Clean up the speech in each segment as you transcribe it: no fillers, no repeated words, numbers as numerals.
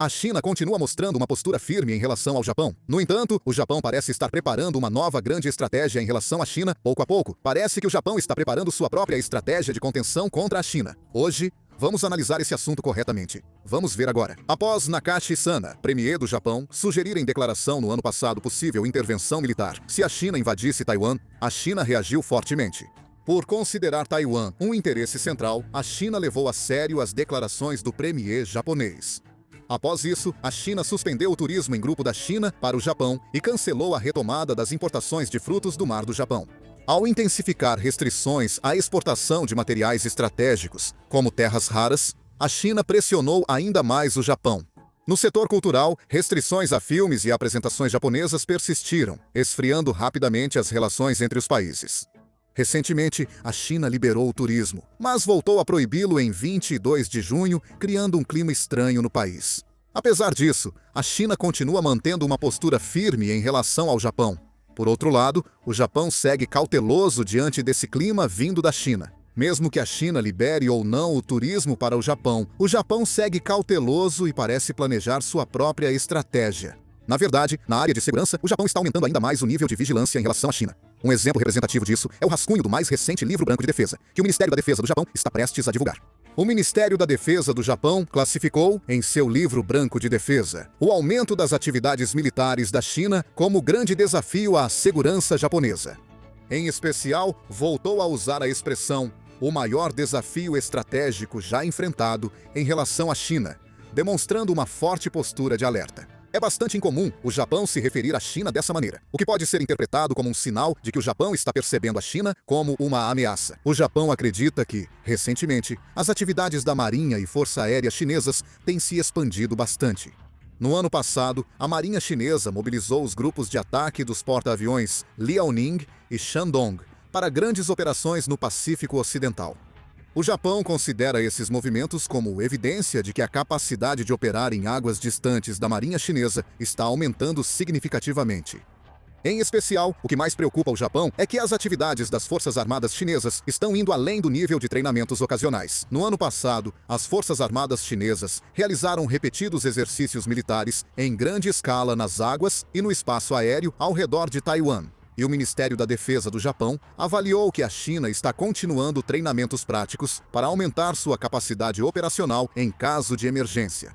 A China continua mostrando uma postura firme em relação ao Japão. No entanto, o Japão parece estar preparando uma nova grande estratégia em relação à China, pouco a pouco. Parece que o Japão está preparando sua própria estratégia de contenção contra a China. Hoje, vamos analisar esse assunto corretamente. Vamos ver agora. Após Nakashi Sana, premier do Japão, sugerir em declaração no ano passado possível intervenção militar se a China invadisse Taiwan, a China reagiu fortemente. Por considerar Taiwan um interesse central, a China levou a sério as declarações do premier japonês. Após isso, a China suspendeu o turismo em grupo da China para o Japão e cancelou a retomada das importações de frutos do mar do Japão. Ao intensificar restrições à exportação de materiais estratégicos, como terras raras, a China pressionou ainda mais o Japão. No setor cultural, restrições a filmes e apresentações japonesas persistiram, esfriando rapidamente as relações entre os países. Recentemente, a China liberou o turismo, mas voltou a proibi-lo em 22 de junho, criando um clima estranho no país. Apesar disso, a China continua mantendo uma postura firme em relação ao Japão. Por outro lado, o Japão segue cauteloso diante desse clima vindo da China. Mesmo que a China libere ou não o turismo para o Japão segue cauteloso e parece planejar sua própria estratégia. Na verdade, na área de segurança, o Japão está aumentando ainda mais o nível de vigilância em relação à China. Um exemplo representativo disso é o rascunho do mais recente Livro Branco de Defesa, que o Ministério da Defesa do Japão está prestes a divulgar. O Ministério da Defesa do Japão classificou, em seu Livro Branco de Defesa, o aumento das atividades militares da China como grande desafio à segurança japonesa. Em especial, voltou a usar a expressão "o maior desafio estratégico já enfrentado" em relação à China, demonstrando uma forte postura de alerta. É bastante incomum o Japão se referir à China dessa maneira, o que pode ser interpretado como um sinal de que o Japão está percebendo a China como uma ameaça. O Japão acredita que, recentemente, as atividades da Marinha e Força Aérea chinesas têm se expandido bastante. No ano passado, a Marinha chinesa mobilizou os grupos de ataque dos porta-aviões Liaoning e Shandong para grandes operações no Pacífico Ocidental. O Japão considera esses movimentos como evidência de que a capacidade de operar em águas distantes da Marinha chinesa está aumentando significativamente. Em especial, o que mais preocupa o Japão é que as atividades das Forças Armadas chinesas estão indo além do nível de treinamentos ocasionais. No ano passado, as Forças Armadas chinesas realizaram repetidos exercícios militares em grande escala nas águas e no espaço aéreo ao redor de Taiwan. E o Ministério da Defesa do Japão avaliou que a China está continuando treinamentos práticos para aumentar sua capacidade operacional em caso de emergência.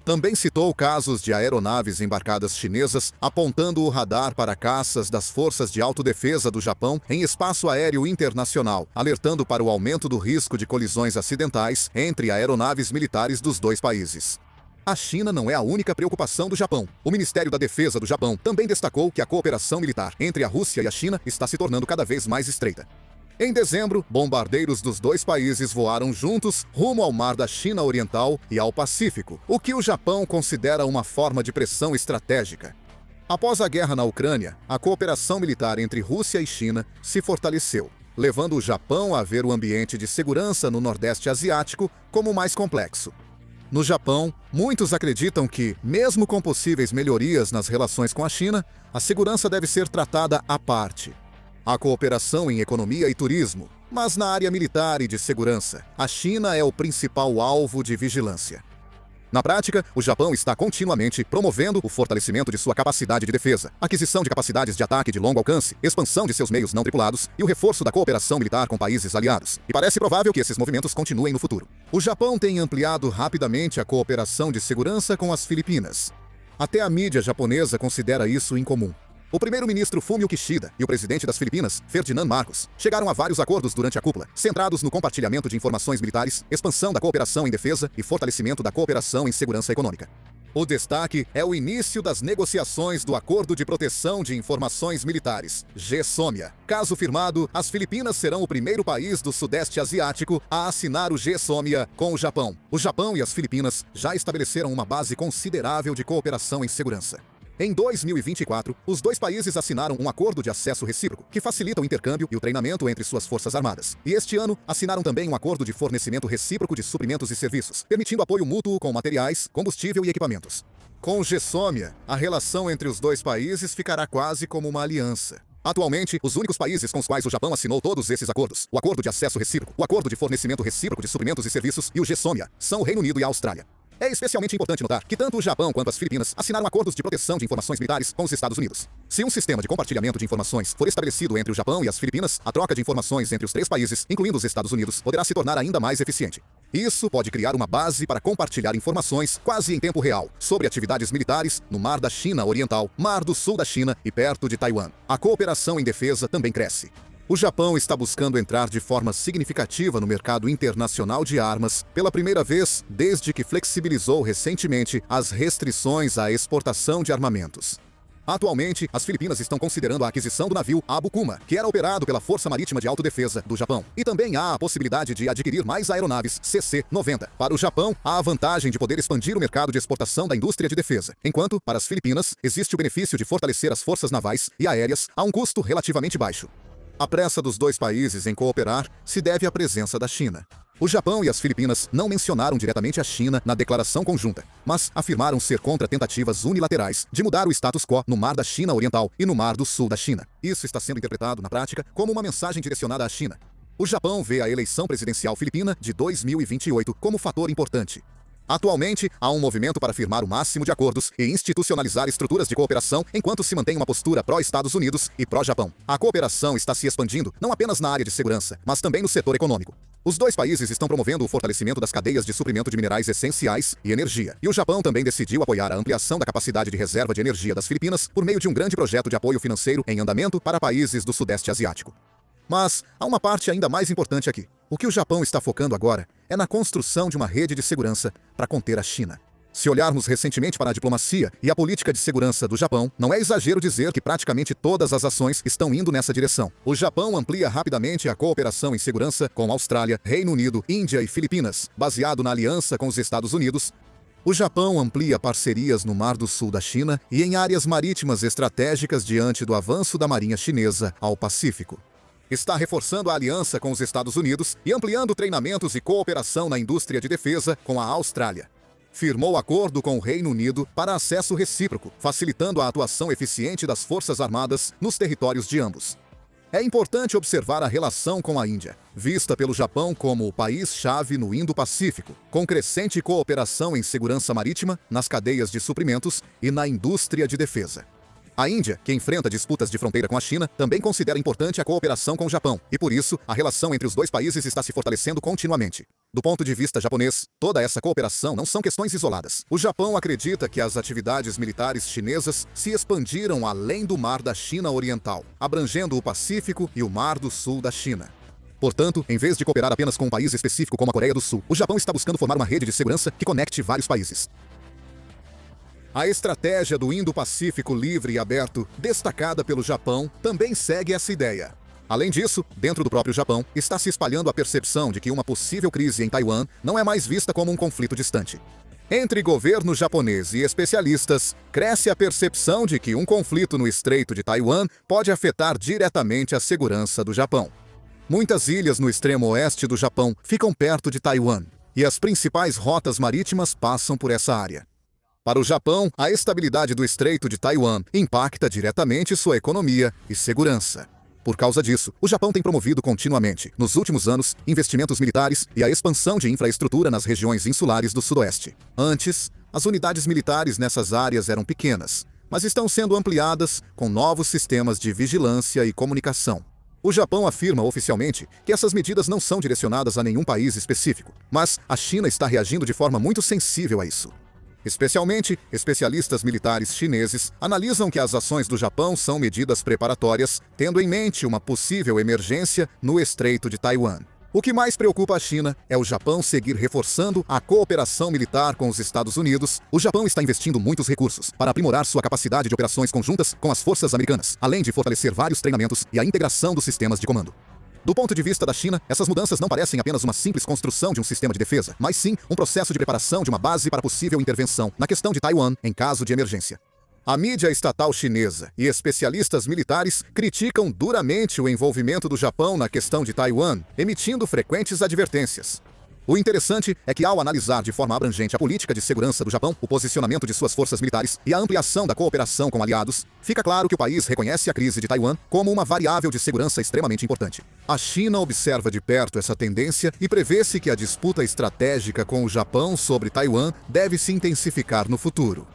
Também citou casos de aeronaves embarcadas chinesas apontando o radar para caças das Forças de Autodefesa do Japão em espaço aéreo internacional, alertando para o aumento do risco de colisões acidentais entre aeronaves militares dos dois países. A China não é a única preocupação do Japão. O Ministério da Defesa do Japão também destacou que a cooperação militar entre a Rússia e a China está se tornando cada vez mais estreita. Em dezembro, bombardeiros dos dois países voaram juntos rumo ao Mar da China Oriental e ao Pacífico, o que o Japão considera uma forma de pressão estratégica. Após a guerra na Ucrânia, a cooperação militar entre Rússia e China se fortaleceu, levando o Japão a ver o ambiente de segurança no Nordeste Asiático como mais complexo. No Japão, muitos acreditam que, mesmo com possíveis melhorias nas relações com a China, a segurança deve ser tratada à parte. Há cooperação em economia e turismo, mas na área militar e de segurança, a China é o principal alvo de vigilância. Na prática, o Japão está continuamente promovendo o fortalecimento de sua capacidade de defesa, aquisição de capacidades de ataque de longo alcance, expansão de seus meios não tripulados e o reforço da cooperação militar com países aliados. E parece provável que esses movimentos continuem no futuro. O Japão tem ampliado rapidamente a cooperação de segurança com as Filipinas. Até a mídia japonesa considera isso incomum. O primeiro-ministro Fumio Kishida e o presidente das Filipinas, Ferdinand Marcos, chegaram a vários acordos durante a cúpula, centrados no compartilhamento de informações militares, expansão da cooperação em defesa e fortalecimento da cooperação em segurança econômica. O destaque é o início das negociações do Acordo de Proteção de Informações Militares, GSOMIA. Caso firmado, as Filipinas serão o primeiro país do Sudeste Asiático a assinar o GSOMIA com o Japão. O Japão e as Filipinas já estabeleceram uma base considerável de cooperação em segurança. Em 2024, os dois países assinaram um acordo de acesso recíproco, que facilita o intercâmbio e o treinamento entre suas forças armadas. E este ano, assinaram também um acordo de fornecimento recíproco de suprimentos e serviços, permitindo apoio mútuo com materiais, combustível e equipamentos. Com o GSOMIA, a relação entre os dois países ficará quase como uma aliança. Atualmente, os únicos países com os quais o Japão assinou todos esses acordos, o Acordo de Acesso Recíproco, o Acordo de Fornecimento Recíproco de Suprimentos e Serviços e o GSOMIA, são o Reino Unido e a Austrália. É especialmente importante notar que tanto o Japão quanto as Filipinas assinaram acordos de proteção de informações militares com os Estados Unidos. Se um sistema de compartilhamento de informações for estabelecido entre o Japão e as Filipinas, a troca de informações entre os três países, incluindo os Estados Unidos, poderá se tornar ainda mais eficiente. Isso pode criar uma base para compartilhar informações quase em tempo real sobre atividades militares no Mar da China Oriental, Mar do Sul da China e perto de Taiwan. A cooperação em defesa também cresce. O Japão está buscando entrar de forma significativa no mercado internacional de armas pela primeira vez desde que flexibilizou recentemente as restrições à exportação de armamentos. Atualmente, as Filipinas estão considerando a aquisição do navio Abukuma, que era operado pela Força Marítima de Autodefesa do Japão. E também há a possibilidade de adquirir mais aeronaves CC-90. Para o Japão, há a vantagem de poder expandir o mercado de exportação da indústria de defesa, enquanto, para as Filipinas, existe o benefício de fortalecer as forças navais e aéreas a um custo relativamente baixo. A pressa dos dois países em cooperar se deve à presença da China. O Japão e as Filipinas não mencionaram diretamente a China na declaração conjunta, mas afirmaram ser contra tentativas unilaterais de mudar o status quo no Mar da China Oriental e no Mar do Sul da China. Isso está sendo interpretado, na prática, como uma mensagem direcionada à China. O Japão vê a eleição presidencial filipina de 2028 como fator importante. Atualmente, há um movimento para firmar o máximo de acordos e institucionalizar estruturas de cooperação enquanto se mantém uma postura pró-Estados Unidos e pró-Japão. A cooperação está se expandindo não apenas na área de segurança, mas também no setor econômico. Os dois países estão promovendo o fortalecimento das cadeias de suprimento de minerais essenciais e energia. E o Japão também decidiu apoiar a ampliação da capacidade de reserva de energia das Filipinas por meio de um grande projeto de apoio financeiro em andamento para países do Sudeste Asiático. Mas há uma parte ainda mais importante aqui. O que o Japão está focando agora é na construção de uma rede de segurança para conter a China. Se olharmos recentemente para a diplomacia e a política de segurança do Japão, não é exagero dizer que praticamente todas as ações estão indo nessa direção. O Japão amplia rapidamente a cooperação em segurança com Austrália, Reino Unido, Índia e Filipinas, baseado na aliança com os Estados Unidos. O Japão amplia parcerias no Mar do Sul da China e em áreas marítimas estratégicas diante do avanço da Marinha Chinesa ao Pacífico. Está reforçando a aliança com os Estados Unidos e ampliando treinamentos e cooperação na indústria de defesa com a Austrália. Firmou acordo com o Reino Unido para acesso recíproco, facilitando a atuação eficiente das Forças Armadas nos territórios de ambos. É importante observar a relação com a Índia, vista pelo Japão como o país-chave no Indo-Pacífico, com crescente cooperação em segurança marítima, nas cadeias de suprimentos e na indústria de defesa. A Índia, que enfrenta disputas de fronteira com a China, também considera importante a cooperação com o Japão, e por isso, a relação entre os dois países está se fortalecendo continuamente. Do ponto de vista japonês, toda essa cooperação não são questões isoladas. O Japão acredita que as atividades militares chinesas se expandiram além do Mar da China Oriental, abrangendo o Pacífico e o Mar do Sul da China. Portanto, em vez de cooperar apenas com um país específico como a Coreia do Sul, o Japão está buscando formar uma rede de segurança que conecte vários países. A estratégia do Indo-Pacífico livre e aberto, destacada pelo Japão, também segue essa ideia. Além disso, dentro do próprio Japão, está se espalhando a percepção de que uma possível crise em Taiwan não é mais vista como um conflito distante. Entre governo japonês e especialistas, cresce a percepção de que um conflito no Estreito de Taiwan pode afetar diretamente a segurança do Japão. Muitas ilhas no extremo oeste do Japão ficam perto de Taiwan, e as principais rotas marítimas passam por essa área. Para o Japão, a estabilidade do Estreito de Taiwan impacta diretamente sua economia e segurança. Por causa disso, o Japão tem promovido continuamente, nos últimos anos, investimentos militares e a expansão de infraestrutura nas regiões insulares do Sudoeste. Antes, as unidades militares nessas áreas eram pequenas, mas estão sendo ampliadas com novos sistemas de vigilância e comunicação. O Japão afirma oficialmente que essas medidas não são direcionadas a nenhum país específico, mas a China está reagindo de forma muito sensível a isso. Especialmente, especialistas militares chineses analisam que as ações do Japão são medidas preparatórias, tendo em mente uma possível emergência no Estreito de Taiwan. O que mais preocupa a China é o Japão seguir reforçando a cooperação militar com os Estados Unidos. O Japão está investindo muitos recursos para aprimorar sua capacidade de operações conjuntas com as forças americanas, além de fortalecer vários treinamentos e a integração dos sistemas de comando. Do ponto de vista da China, essas mudanças não parecem apenas uma simples construção de um sistema de defesa, mas sim um processo de preparação de uma base para possível intervenção na questão de Taiwan em caso de emergência. A mídia estatal chinesa e especialistas militares criticam duramente o envolvimento do Japão na questão de Taiwan, emitindo frequentes advertências. O interessante é que, ao analisar de forma abrangente a política de segurança do Japão, o posicionamento de suas forças militares e a ampliação da cooperação com aliados, fica claro que o país reconhece a crise de Taiwan como uma variável de segurança extremamente importante. A China observa de perto essa tendência e prevê-se que a disputa estratégica com o Japão sobre Taiwan deve se intensificar no futuro.